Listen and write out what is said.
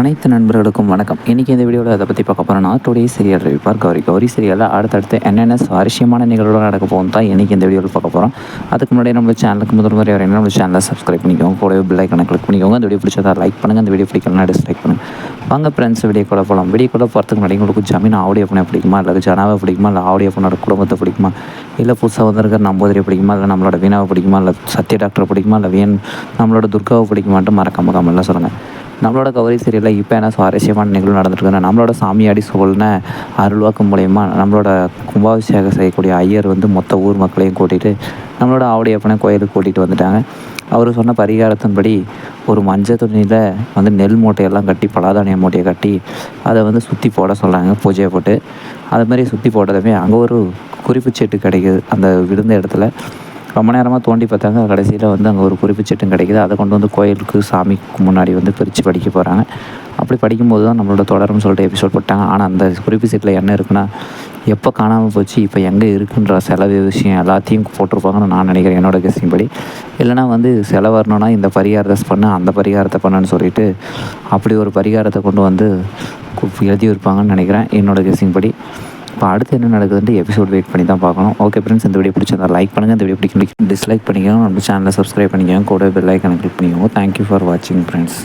அனைத்து நண்பர்களுக்கும் வணக்கம். இன்றைக்கி இந்த வீடியோவில் அதை பற்றி பார்க்க போகிறோன்னா டுடே சீரியல் ரிவ்யூ கௌரி சீரியலில் அடுத்தடுத்து என்னென்ன சுவாரஸ்யமான நிகழ்வுகள் நடக்க போகும் தான் இன்றைக்கி இந்த வீடியோவில் பார்க்க போகிறோம். அதுக்கு முன்னாடி நம்ம சேனலுக்கு முதல் முறை வரைக்கும் நம்ம சேனலை சப்ஸ்கிரைப் பண்ணிக்கோங்க, கூடவே பெல் ஐக்கானை கிளிக் பண்ணிக்கோங்க. அந்த வீடியோ பிடிச்சதா லைக் பண்ணுங்கள், அந்த வீடியோ பிடிக்கலாம் டிஸ்லைக் பண்ணுங்கள். வாங்க ஃப்ரெண்ட்ஸ் வீடியோக்குள்ளே போகலாம். வீடியோக்குள்ளே போகிறதுக்கு முன்னாடி உங்களுக்கு ஜமீன் ஆடியோ பண்ண பிடிக்குமா, இல்லை ஜனாவை பிடிக்குமா, இல்லை ஆடியோ பண்ணோட குடும்பத்தை பிடிக்குமா, இல்லை புதுசாக வந்திருக்கிற நம்பூதிரியை பிடிக்குமா, இல்லை நம்மளோட வீணாவை பிடிக்குமா, இல்லை சத்ய டாக்டரை பிடிக்குமா, இல்லை நம்மளோட துர்காவை பிடிக்குமான்ட்டு மறக்காம கமெண்ட்லாம் சொல்லுங்கள். நம்மளோட கௌரி சீரியலில் இப்போ என்ன சுவாரஸ்யமான நிகழ்வு நடந்துட்டுருக்குன்னா, நம்மளோட சாமியாடி சோழனை அருள்வாக்கு மூலயமா நம்மளோட கும்பாபிஷேகம் செய்யக்கூடிய ஐயர் வந்து மொத்த ஊர் மக்களையும் கூட்டிகிட்டு நம்மளோட ஆவுடையப்பனை கோயிலுக்கு கூட்டிகிட்டு வந்துட்டாங்க. அவர் சொன்ன பரிகாரத்தின்படி ஒரு மஞ்சள் துணியில் வந்து நெல் மூட்டையெல்லாம் கட்டி, பலாதானிய மூட்டையை கட்டி அதை வந்து சுற்றி போட சொல்கிறாங்க பூஜையை போட்டு. அதுமாதிரி சுற்றி போட்டதுமே அங்கே ஒரு குறிப்பு சீட்டு கிடைக்கிது. அந்த விழுந்த இடத்துல ரொம்ப நேரமாக தோண்டி பார்த்தாங்க. கடைசியில் வந்து அங்கே ஒரு குறிப்பு சீட்டும் கிடைக்கிது. அதை கொண்டு வந்து கோயிலுக்கு சாமிக்கு முன்னாடி வந்து பிரித்து படிக்க போகிறாங்க. அப்படி படிக்கும்போது தான் நம்மளோட தொடரும்னு சொல்லிட்டு எபிசோட் போட்டாங்க. ஆனால் அந்த குறிப்பு சீட்டில் என்ன இருக்குன்னா, எப்போ காணாமல் போச்சு, இப்போ எங்கே இருக்குன்ற செலவு விஷயம் எல்லாத்தையும் போட்டிருப்பாங்கன்னு நான் நினைக்கிறேன், என்னோடய கெஸ்ஸிங் படி. இல்லைனா வந்து செலவு வரணுன்னா இந்த பரிகாரத்தை பண்ணு, அந்த பரிகாரத்தை பண்ணுன்னு சொல்லிட்டு அப்படி ஒரு பரிகாரத்தை கொண்டு வந்து எழுதி வைப்பாங்கன்னு நினைக்கிறேன், என்னோடய கெஸ்ஸிங் படி. இப்போ அடுத்து என்ன நடக்குதுன்ட்டு எபிசோட் வெயிட் பண்ணி தான் பார்க்கணும். ஓகே ஃப்ரெண்ட்ஸ், இந்த வீடியோ பிடிச்சிருந்தா லைக் பண்ணுங்கள், இந்த வீடியோ பிடிக்க டிஸ்லைக் பண்ணிக்கோங்க, நம்ம சேனலை சப்ஸ்கிரைப் பண்ணிக்கோங்க, கூட பெல் ஐக்கானை கிளிக் பண்ணிக்கோங்க. தேங்க்யூ ஃபார் வாட்சிங் ஃப்ரெண்ட்ஸ்.